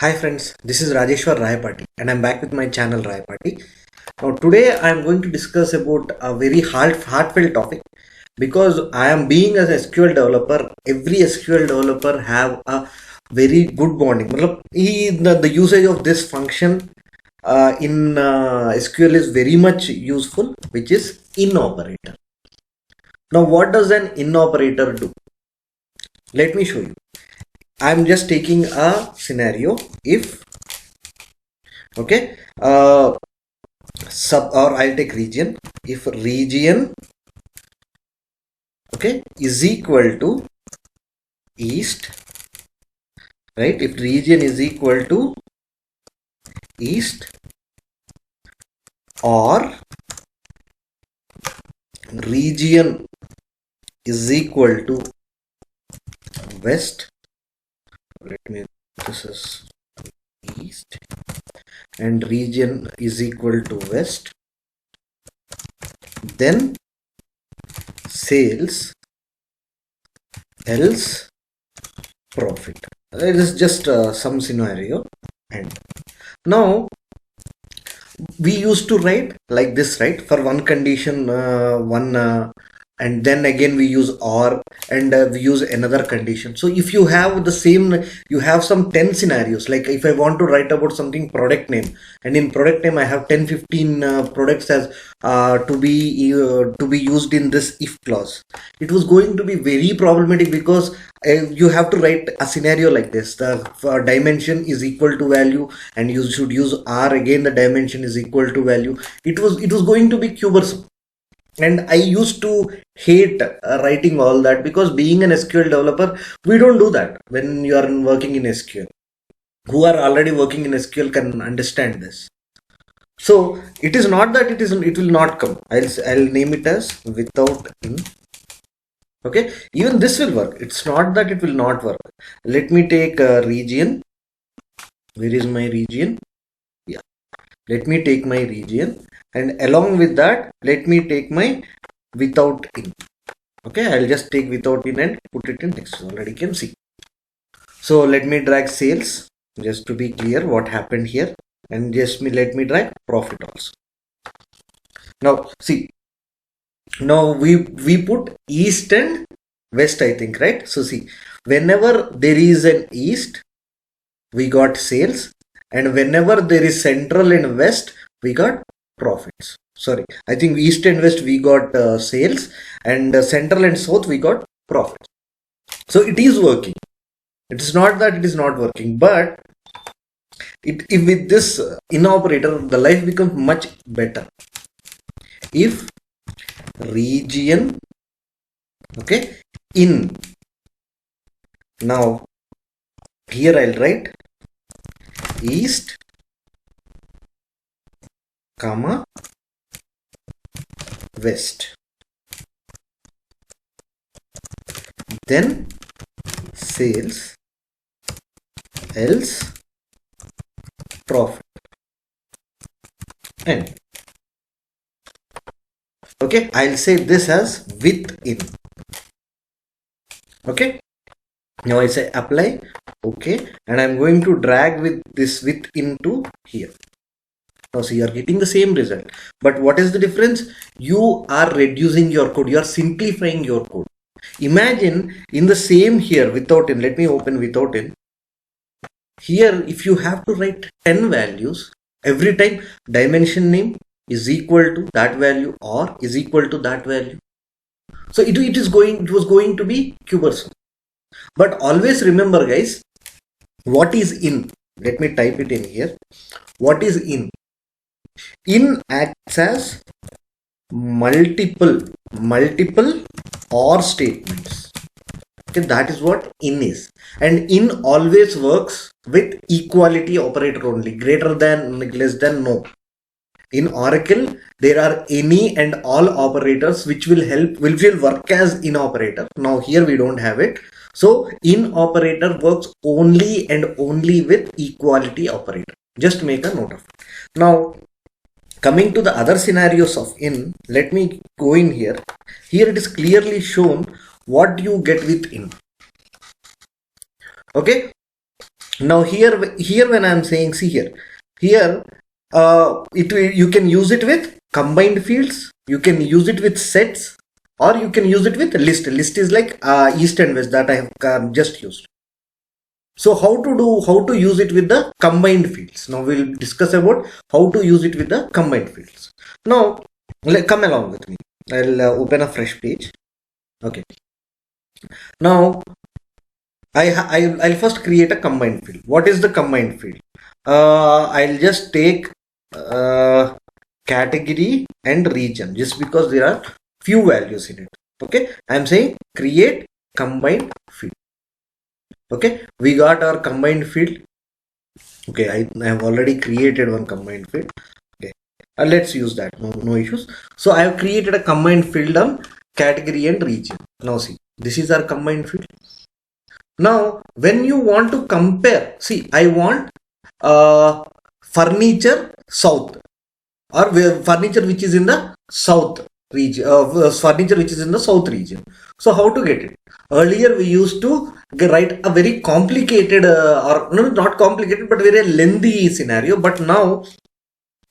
Hi friends, this is Rajeshwar Rayapati and I'm back with my channel Rayapati. Now today I am going to discuss about a very heartfelt topic because I am being as a SQL developer. Every SQL developer have a very good bonding. The usage of this function in SQL is very much useful, which is in operator. Now what does an in operator do? Let me show you. I'm just taking a scenario. If okay sub or I'll take region. If region is equal to east, right? If region is equal to east or region is equal to west, let me, this is east and region is equal to west, then sales, else profit. It is just some scenario. And now we used to write like this, right? For one condition, and then again we use or, and we use another condition. So if you have the same, you have some 10 scenarios. Like if I want to write about something product name, and in product name I have 10-15 products as to be used in this if clause, it was going to be very problematic because you have to write a scenario like this. The dimension is equal to value, and you should use r, again the dimension is equal to value. It was going to be cumbersome, and I used to hate writing all that, because being an SQL developer, we don't do that. When you are working in SQL, who are already working in SQL can understand this. So it is not that it will not come. I'll name it as without in. Okay, even this will work. It's not that it will not work. Let me take a region. Where is my region? Yeah, let me take my region, and along with that let me take my without in. Okay, I'll just take without in and put it in next. Already can see. So let me drag sales just to be clear what happened here, and let me drag profit also. Now see, now we put east and west, I think, right? So see, whenever there is an east, we got sales, and whenever there is central and west, we got profits. Sorry, I think east and west we got sales, and central and south we got profits. So it is working. It is not that it is not working, but if with this in operator, the life becomes much better. If region, in, now here I'll write east, comma, west, then sales, else profit, and okay, I'll say this as within. Okay, now I say apply. Okay, and I'm going to drag with this within to here. Now see, you are getting the same result, but what is the difference? You are reducing your code, you are simplifying your code. Imagine in the same here without in, let me open without in. Here if you have to write 10 values, every time dimension name is equal to that value or is equal to that value, so it was going to be cumbersome. But always remember guys, what is in, let me type it in here. What is in acts as multiple or statements. Okay, that is what in is, and in always works with equality operator only, greater than, less than, no. In Oracle there are any and all operators which will work as in operator. Now here we don't have it, so in operator works only and only with equality operator. Just make a note of it. Now coming to the other scenarios of in, let me go in here. Here it is clearly shown what you get with in. Okay, Now here when I'm saying, see here you can use it with combined fields, you can use it with sets, or you can use it with list is like east and west that I have just used. So how to use it with the combined fields. Now we'll discuss about how to use it with the combined fields. Now come along with me. I'll open a fresh page. Okay, now I'll first create a combined field. What is the combined field? I'll just take category and region, just because there are few values in it. Okay, I'm saying create combined field. Okay, we got our combined field. Okay, I have already created one combined field. Okay, let's use that. No issues. So I have created a combined field on category and region. Now see, this is our combined field. Now when you want to compare, see, I want furniture south, or furniture which is in the south region, furniture which is in the south region. So how to get it? Earlier we used to write a very complicated or no, not complicated but very lengthy scenario, but now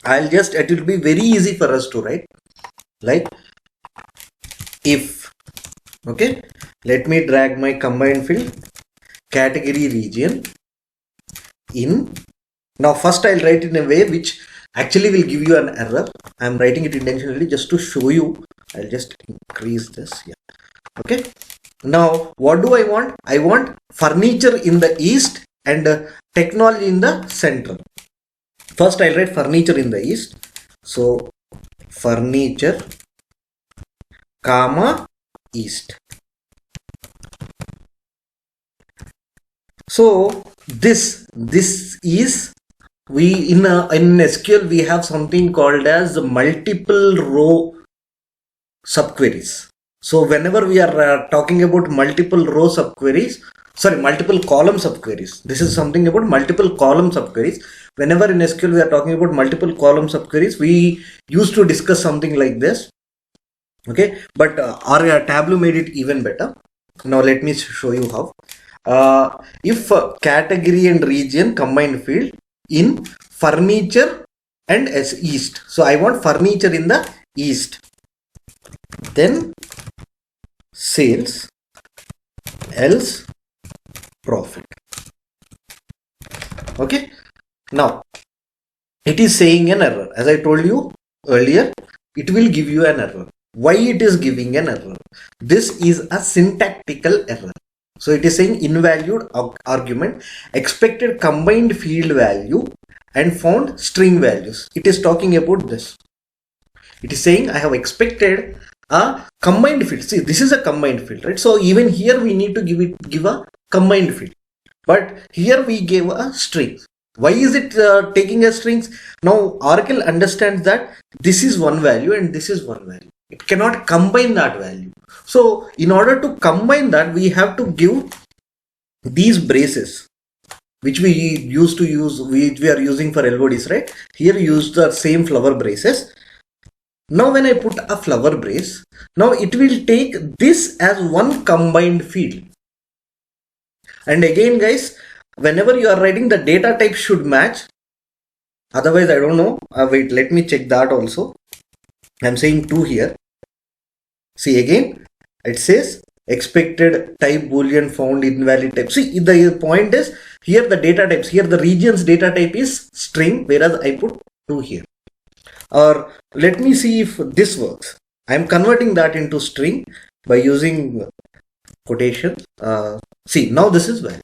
it will be very easy for us to write, like if, okay, let me drag my combined field category region in. Now first I'll write in a way which actually will give you an error. I'm writing it intentionally just to show you. I'll just increase this. Yeah. Okay. Now what do I want? I want furniture in the east and technology in the central. First I'll write furniture in the east. So furniture comma east. So this is, we in SQL we have something called as multiple row subqueries. So whenever we are talking about multiple row subqueries, sorry, multiple column subqueries, this is something about multiple column subqueries. Whenever in SQL we are talking about multiple column subqueries, we used to discuss something like this. Okay, but our Tableau made it even better. Now let me show you how. If category and region combined field in furniture and as east. So I want furniture in the east. Then sales else profit. Okay. Now it is saying an error. As I told you earlier, it will give you an error. Why it is giving an error? This is a syntactical error. So it is saying invalid argument, expected combined field value and found string values. It is talking about this. It is saying I have expected a combined field. See, this is a combined field, right? So even here we need to give a combined field, but here we gave a string. Why is it taking a strings? Now Oracle understands that this is one value and this is one value. It cannot combine that value. So in order to combine that, we have to give these braces, which we used to use, which we are using for LODs, right? Here use the same flower braces. Now when I put a flower brace, now it will take this as one combined field. And again guys, whenever you are writing, the data type should match. Otherwise, I don't know. Wait, let me check that also. I'm saying 2 here. See again, it says expected type boolean found invalid type. See, the point is here the data types, here the region's data type is string, whereas I put 2 here. Or let me see if this works. I'm converting that into string by using quotations. See, now this is valid.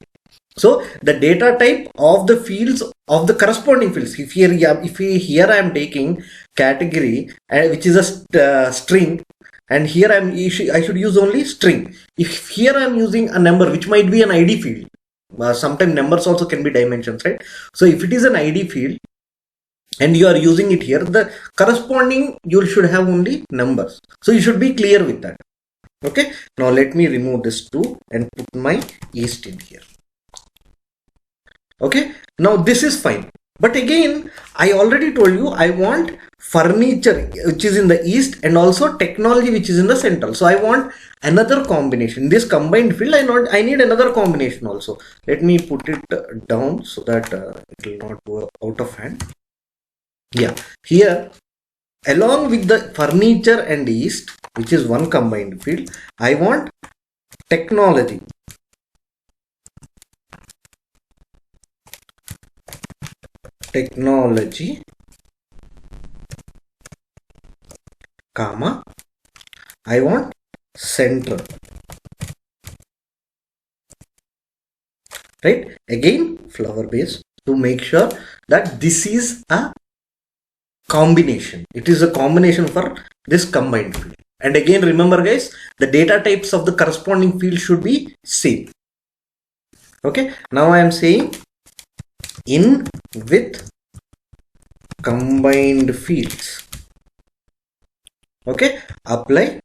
So the data type of the fields of the corresponding fields, if here I am taking category which is a string, and here I should use only string. If here I am using a number which might be an ID field, sometimes numbers also can be dimensions, right? So if it is an ID field and you are using it here, the corresponding you should have only numbers. So you should be clear with that. Okay, now let me remove this 2 and put my east in here. Okay, now this is fine. But again, I already told you I want furniture which is in the east and also technology which is in the central. So I want another combination. This combined field, I need another combination also. Let me put it down so that it will not go out of hand. Yeah, here along with the furniture and east, which is one combined field, I want technology. Technology, comma, I want central. Right? Again, flower base to make sure that this is a combination. It is a combination for this combined field. And again, remember guys, the data types of the corresponding field should be same. Okay. Now I am saying in with combined fields. Okay. Apply.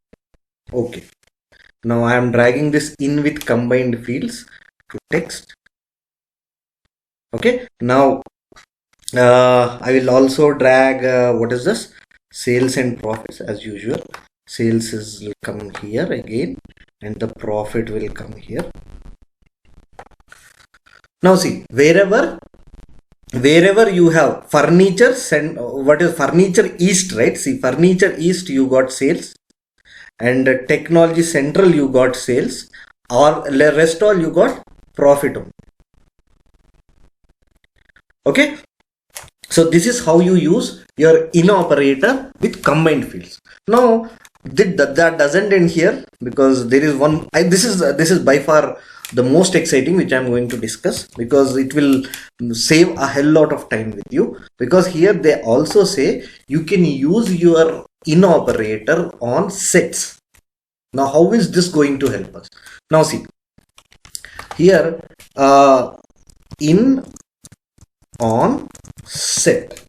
Okay. Now I am dragging this in with combined fields to text. Okay. Now I will also drag what is this, sales and profits as usual. Sales will come here again and the profit will come here. Now see, wherever you have furniture, what is furniture east, right? See, furniture east you got sales, and technology central you got sales, or rest all you got profit only. Okay. So this is how you use your in operator with combined fields. Now that doesn't end here, because there is one. This is by far the most exciting, which I'm going to discuss, because it will save a hell lot of time with you. Because here they also say you can use your in operator on sets. Now how is this going to help us? Now see here, in on set.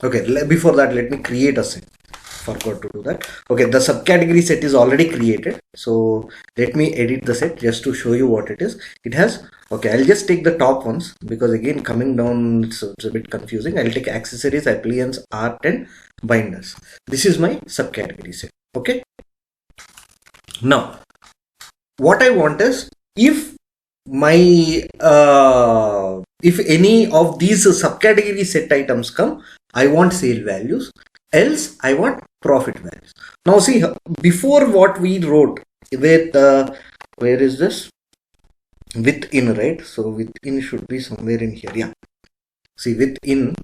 Okay, before that let me create a set. Forgot to do that. Okay, the subcategory set is already created, so let me edit the set just to show you what it is. It has, okay, I'll just take the top ones, because again coming down it's a bit confusing. I'll take accessories, appliance, art and binders. This is my subcategory set. Okay, now what I want is, if my if any of these subcategory set items come, I want sale values, else I want profit values. Now see, before what we wrote with where is this, within, right? So within should be somewhere in here. Yeah, see, within,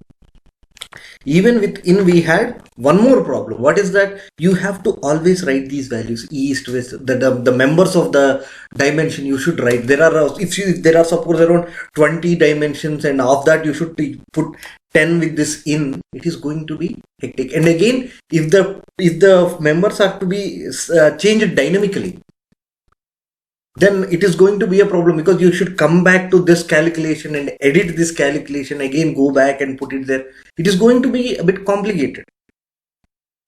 even within we had one more problem. What is that? You have to always write these values, east, west, the members of the dimension you should write. There are, if there are suppose around 20 dimensions, and of that you should put 10 with this in, it is going to be hectic. And again, if the members are to be changed dynamically, then it is going to be a problem, because you should come back to this calculation and edit this calculation again, go back and put it there. It is going to be a bit complicated.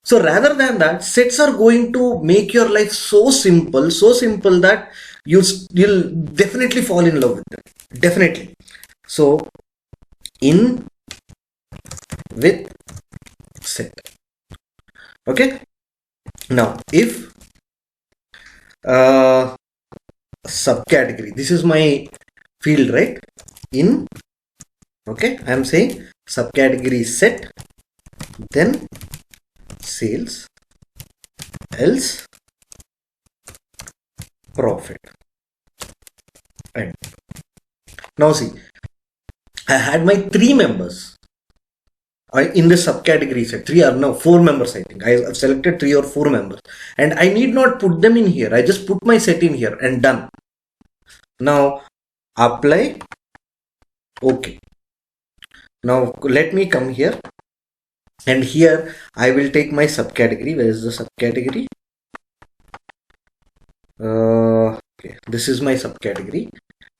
So rather than that, sets are going to make your life so simple that you'll definitely fall in love with them. Definitely. So in with set. Okay. Now if subcategory, this is my field, right? In, okay, I am saying subcategory set, then sales, else profit. And now see, I had my 3 members in the subcategory set. 3 or no, 4 members, I think. I have selected 3 or 4 members, and I need not put them in here. I just put my set in here and done. Now apply. Okay. Now let me come here, and here I will take my subcategory. Where is the subcategory? Okay, this is my subcategory,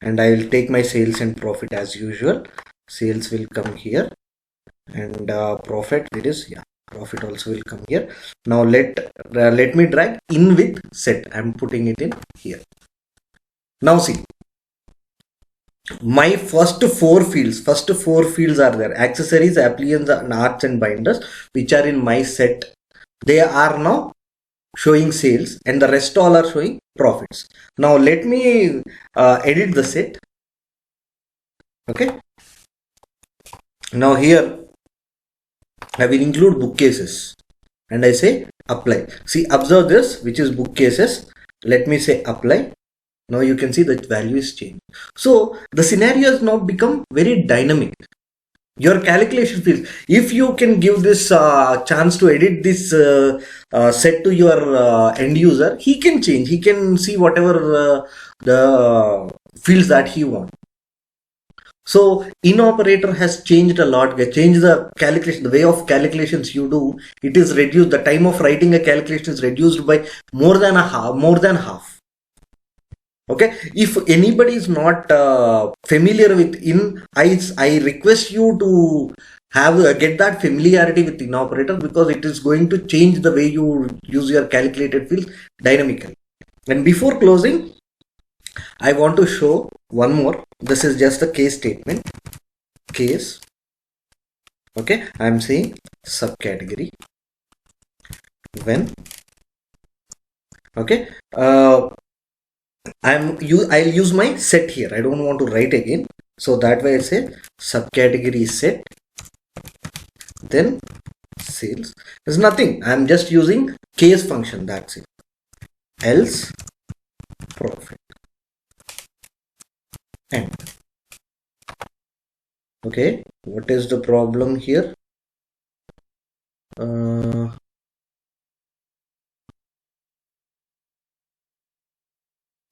and I will take my sales and profit as usual. Sales will come here, and profit, it is, yeah, profit also will come here. Now let me drag in with set. I'm putting it in here. Now see, my first four fields are there: accessories, appliances, and arts and binders, which are in my set. They are now showing sales, and the rest all are showing profits. Now let me edit the set. Okay, now here I will include bookcases and I say apply. See, observe this, which is bookcases. Let me say apply. Now you can see that value is changed. So the scenario has now become very dynamic. Your calculation fields, if you can give this chance to edit this set to your end user, he can change, he can see whatever the fields that he wants. So in operator has changed a lot, changed the calculation, the way of calculations you do. It is reduced, the time of writing a calculation is reduced by more than half. Okay, if anybody is not familiar with I request you to have get that familiarity with in operator, because it is going to change the way you use your calculated fields dynamically. And before closing, I want to show one more. This is just a case statement. Case. Okay, I am saying subcategory when. Okay, I'll use my set here. I don't want to write again. So that way I say subcategory set, then sales. There's nothing. I'm just using case function. That's it. Else profit. And okay, what is the problem here?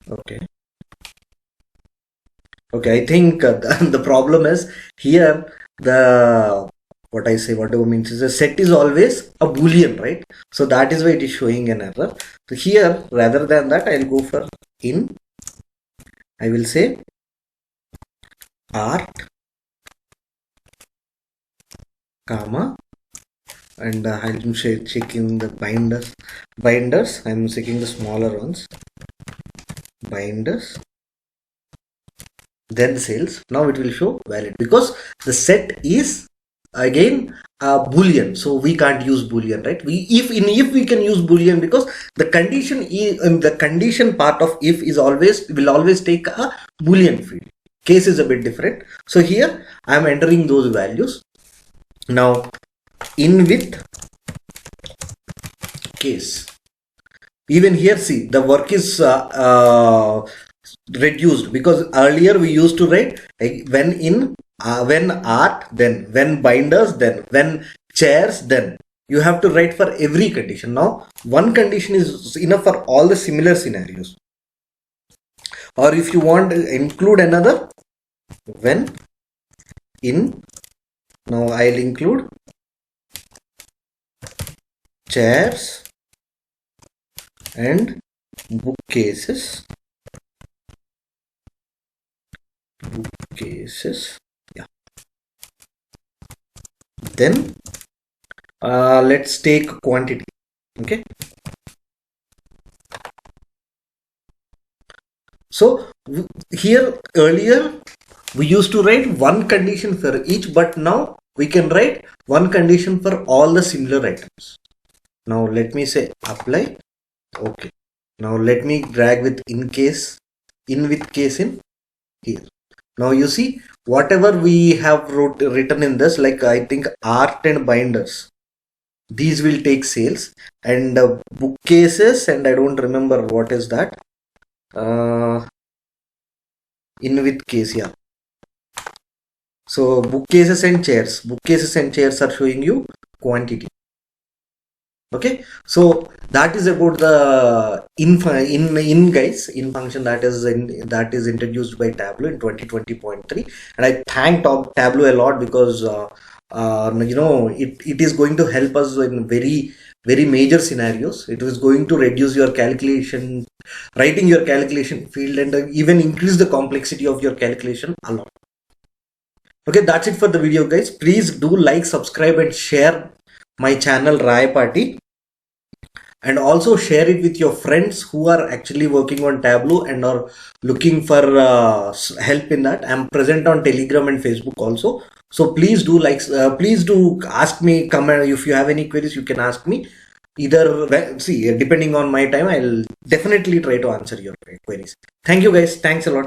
Okay. Okay, I think the problem is here, the what I say, whatever means is the set is always a boolean, right? So that is why it is showing an error. So here, rather than that, I'll go for in. I will say art, comma, and I'm checking the binders. Binders, I'm checking the smaller ones. Binders, then sales. Now it will show valid because the set is again boolean, so we can't use boolean, right? If we can use boolean, because the condition is the condition part of if is will always take a boolean field. Case is a bit different, so here I am entering those values. Now in with case, even here see the work is reduced, because earlier we used to write when in when art, then when binders, then when chairs, then you have to write for every condition. Now one condition is enough for all the similar scenarios, or if you want to include another, when in, now I'll include chairs and bookcases. Yeah, then let's take quantity. Okay, so here earlier we used to write one condition for each, but now we can write one condition for all the similar items. Now let me say apply. Okay, now let me drag with in with case in here. Now you see whatever we have written in this, like I think art and binders, these will take sales, and bookcases, and I don't remember what is that, in with case, yeah. So bookcases and chairs are showing you quantity. Okay, so that is about the in guys, in function that is introduced by Tableau in 2020.3, and I thank Tableau a lot, because you know, it is going to help us in very major scenarios. It is going to reduce your calculation, writing your calculation field, and even increase the complexity of your calculation a lot. Okay, that's it for the video, guys. Please do like, subscribe, and share my channel Rai Party. and also share it with your friends who are actually working on Tableau and are looking for help in that. I'm present on Telegram and Facebook also. So please do please do ask me, comment if you have any queries, you can ask me. Either see, depending on my time, I'll definitely try to answer your queries. Thank you guys. Thanks a lot.